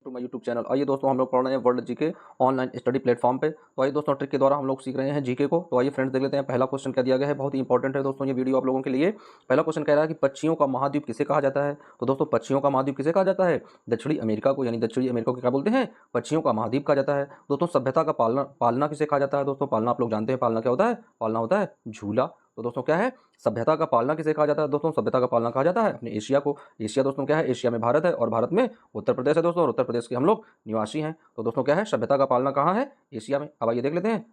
To my YouTube channel. आइए दोस्तों हम लोग पढ़ रहे हैं world GK online study platform पे। तो आइए दोस्तों ट्रिक के द्वारा हम लोग सीख रहे हैं जीके को। तो आइए फ्रेंड्स देख लेते हैं पहला क्वेश्चन क्या दिया गया है। बहुत ही इंपॉर्टेंट है दोस्तों ये वीडियो आप लोगों के लिए। पहला क्वेश्चन कह रहा है कि पक्षियों का महाद्वीप किसे कहा जाता है। तो दोस्तों पक्षियों का महाद्वीप किसे कहा जाता है? दक्षिणी अमेरिका को, यानी दक्षिणी अमेरिका को क्या बोलते हैं? पक्षियों का महाद्वीप कहा जाता है। दोस्तों सभ्यता का पालना किसे कहा जाता है? दोस्तों पालना आप लोग जानते हैं, पालना क्या होता है? पालना होता है झूला। तो दोस्तों क्या है? सभ्यता का पालना किसे कहा जाता है? दोस्तों सभ्यता का पालना कहा जाता है अपने एशिया को। एशिया दोस्तों क्या है? एशिया में भारत है और भारत में उत्तर प्रदेश है दोस्तों, और उत्तर प्रदेश के हम लोग निवासी हैं। तो दोस्तों क्या है? सभ्यता का पालना कहाँ है? एशिया में। अब आइए देख लेते हैं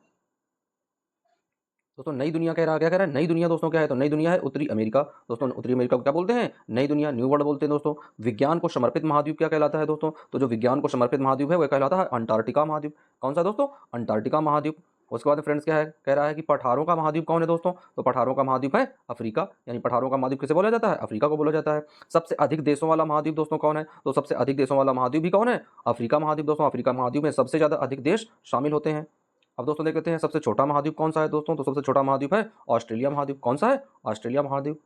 दोस्तों नई दुनिया कह रहा, क्या कह रहा है? नई दुनिया दोस्तों क्या है? तो नई दुनिया है उत्तरी अमेरिका। दोस्तों उत्तरी अमेरिका को क्या बोलते हैं? नई दुनिया, न्यू वर्ल्ड बोलते हैं दोस्तों। विज्ञान को समर्पित महाद्वीप क्या कहलाता है दोस्तों? तो जो विज्ञान को समर्पित महाद्वीप है वह कहलाता है अंटार्कटिका महाद्वीप। कौन सा दोस्तों? अंटार्कटिका महाद्वीप। उसके बाद फ्रेंड्स क्या है? कह रहा है कि पठारों का महाद्वीप कौन है दोस्तों? तो पठारों का महाद्वीप है अफ्रीका, यानी पठारों का महाद्वीप किसे बोला जाता है? अफ्रीका को बोला जाता है। सबसे अधिक देशों वाला महाद्वीप दोस्तों कौन है? तो सबसे अधिक देशों वाला महाद्वीप भी कौन है? अफ्रीका महाद्वीप दोस्तों। अफ्रीका महाद्वीप में सबसे ज्यादा अधिक देश शामिल होते हैं। अब दोस्तों देख लेते हैं सबसे छोटा महाद्वीप कौन सा है दोस्तों? तो सबसे छोटा महाद्वीप है ऑस्ट्रेलिया महाद्वीप। कौन सा है? ऑस्ट्रेलिया महाद्वीप।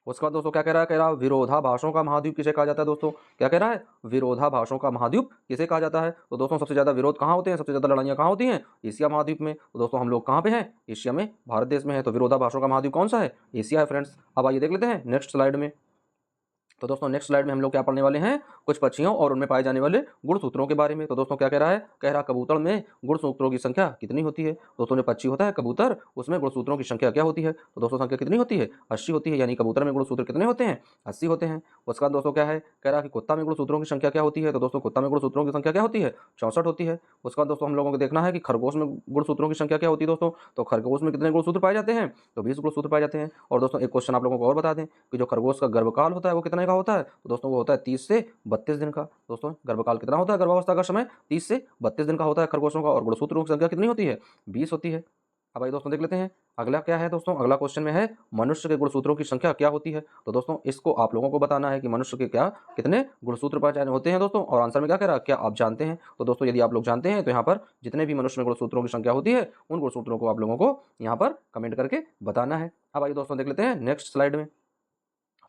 उसके बाद दोस्तों क्या कह रहा है? कह रहा है विरोधाभासों का महाद्वीप किसे कहा जाता है दोस्तों? क्या कह रहा है? विरोधाभासों का महाद्वीप किसे कहा जाता है? तो दोस्तों सबसे ज्यादा विरोध कहाँ होते हैं, सबसे ज्यादा लड़ाइयाँ कहाँ होती हैं? एशिया महाद्वीप में। तो दोस्तों हम लोग कहाँ पे हैं? एशिया में, भारत देश में है। तो विरोधाभासों का महाद्वीप कौन सा है? एशिया है फ्रेंड्स। अब आइए देख लेते हैं नेक्स्ट स्लाइड में। तो दोस्तों नेक्स्ट स्लाइड में हम लोग क्या पढ़ने वाले हैं? कुछ पक्षियों और उनमें पाए जाने वाले गुणसूत्रों के बारे में। तो दोस्तों क्या कह रहा है? कह रहा कबूतर में गुणसूत्रों की संख्या कितनी होती है। दोस्तों जो पक्षी होता है कबूतर, उसमें गुणसूत्रों की संख्या क्या होती है? तो दोस्तों संख्या कितनी होती है? 80 होती है। यानी कबूतर में गुणसूत्र कितने होते हैं? 80 होते हैं। उसका दोस्तों क्या है? कह रहा है कि कुत्ता में गुणसूत्रों की संख्या क्या होती है। तो दोस्तों कुत्ता में गुणसूत्रों की संख्या क्या होती है? 64 होती है। उसका दोस्तों हम लोगों को देखना है कि खरगोश में गुणसूत्रों की संख्या क्या होती है दोस्तों। तो खरगोश में कितने गुणसूत्र पाए जाते हैं? तो 20 गुणसूत्र पाए जाते हैं। और दोस्तों एक क्वेश्चन आप लोगों को और बता दें कि जो खरगोश का गर्भकाल होता है वो कितने का होता है? तो दोस्तों वो होता है 30 से 32 दिन का। दोस्तों गर्भकाल कितना होता है? गर्भावस्था का समय 30 से 32 दिन का होता है खरगोशों का। और गुणसूत्रों की संख्या कितनी होती है? 20 होती है। अब आइए दोस्तों देख लेते हैं अगला क्या है दोस्तों। अगला क्वेश्चन में है मनुष्य के गुणसूत्रों की संख्या क्या होती है। तो दोस्तों इसको आप लोगों को बताना है कि मनुष्य के क्या कितने गुणसूत्र पाए जाने होते हैं दोस्तों। और आंसर में क्या कह रहा है? क्या आप जानते हैं? तो दोस्तों यदि आप लोग जानते हैं तो यहाँ पर जितने भी मनुष्य में गुणसूत्रों की संख्या होती है उन गुणसूत्रों को आप लोगों को यहाँ पर कमेंट करके बताना है। अब आइए दोस्तों देख लेते हैं नेक्स्ट स्लाइड में।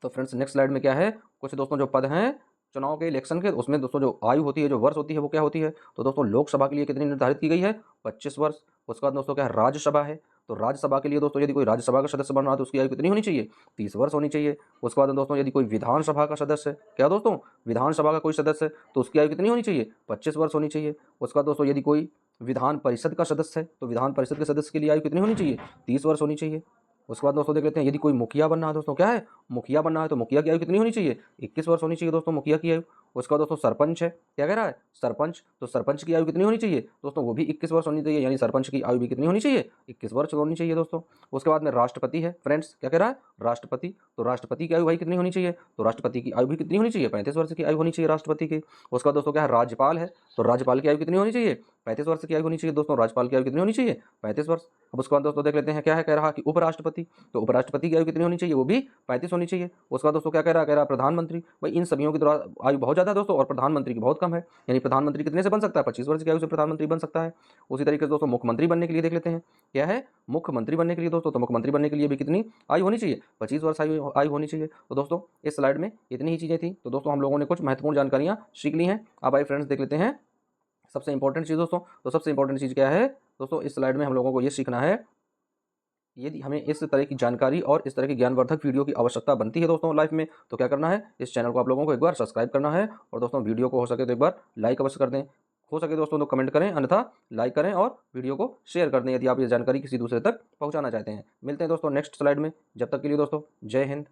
तो फ्रेंड्स नेक्स्ट स्लाइड में क्या है? कुछ दोस्तों जो पद हैं चुनाव के इलेक्शन के, उसमें दोस्तों जो आयु होती है, जो वर्ष होती है वो क्या होती है? तो दोस्तों लोकसभा के लिए कितनी निर्धारित की गई है? 25 वर्ष। उसके बाद दोस्तों क्या है? राज्यसभा है। तो राज्यसभा के लिए दोस्तों यदि कोई राज्यसभा का सदस्य बन रहा है तो उसकी आयु कितनी होनी चाहिए? 30 वर्ष होनी चाहिए। उसके बाद दोस्तों यदि कोई विधानसभा का सदस्य है, क्या दोस्तों? विधानसभा का कोई सदस्य है तो उसकी आयु कितनी होनी चाहिए? 25 वर्ष होनी चाहिए। उसके बाद दोस्तों यदि कोई विधान परिषद का सदस्य है तो विधान परिषद के सदस्य के लिए आयु कितनी होनी चाहिए? 30 वर्ष होनी चाहिए। उसके बाद दोस्तों देख लेते हैं यदि कोई मुखिया बनना है दोस्तों, क्या है? मुखिया बनना है तो मुखिया की आयु कितनी होनी चाहिए? 21 वर्ष होनी चाहिए दोस्तों मुखिया की आयु। उसके बाद दोस्तों सरपंच है, क्या कह रहा है? सरपंच, तो सरपंच की आयु कितनी होनी चाहिए दोस्तों? वो भी 21 वर्ष होनी चाहिए। यानी सरपंच की आयु भी कितनी होनी चाहिए? 21 वर्ष होनी चाहिए दोस्तों। उसके बाद में राष्ट्रपति है फ्रेंड्स, क्या कह रहा है? राष्ट्रपति, तो राष्ट्रपति की आयु भाई कितनी होनी चाहिए? तो राष्ट्रपति की आयु भी कितनी होनी चाहिए? 35 वर्ष की आयु होनी चाहिए राष्ट्रपति की। उसके बाद दोस्तों क्या है? राज्यपाल है, तो राज्यपाल की आयु कितनी होनी चाहिए? 35 वर्ष की आयु होनी चाहिए दोस्तों। राज्यपाल की आयु कितनी होनी चाहिए? 35 वर्ष। अब उसके बाद दोस्तों देख लेते हैं क्या है? कह रहा कि उपराष्ट्रपति, तो उपराष्ट्रपति की आयु कितनी होनी चाहिए? वो भी 35 होनी चाहिए। उसके बाद दोस्तों क्या कह रहा है? कह रहा प्रधानमंत्री, भाई इन सभी की आयु बहुत ज्यादा है दोस्तों और प्रधानमंत्री की बहुत कम है। यानी प्रधानमंत्री कितने से बन सकता है? 25 वर्ष की आयु से प्रधानमंत्री बन सकता है। उसी तरीके से दोस्तों मुख्यमंत्री बनने के लिए देख लेते हैं क्या है? मुख्यमंत्री बनने के लिए दोस्तों, तो मुख्यमंत्री बनने के लिए भी कितनी आयु होनी चाहिए? 25 वर्ष आयु होनी चाहिए। तो दोस्तों इस स्लाइड में इतनी ही चीजें थी। तो दोस्तों हम लोगों ने कुछ महत्वपूर्ण जानकारियां सीख ली हैं। अब आइए फ्रेंड्स देख लेते हैं सबसे इंपॉर्टेंट चीज दोस्तों। तो सबसे इंपॉर्टेंट चीज क्या है दोस्तों? इस स्लाइड में हम लोगों को ये सीखना है, यदि हमें इस तरह की जानकारी और इस तरह की ज्ञानवर्धक वीडियो की आवश्यकता बनती है दोस्तों लाइफ में, तो क्या करना है? इस चैनल को आप लोगों को एक बार सब्सक्राइब करना है और दोस्तों वीडियो को हो सके तो एक बार लाइक अवश्य कर दें। हो सके दोस्तों तो कमेंट करें, अन्यथा लाइक करें और वीडियो को शेयर कर दें यदि आप ये जानकारी किसी दूसरे तक पहुंचाना चाहते हैं। मिलते हैं दोस्तों नेक्स्ट स्लाइड में। जब तक के लिए दोस्तों जय हिंद।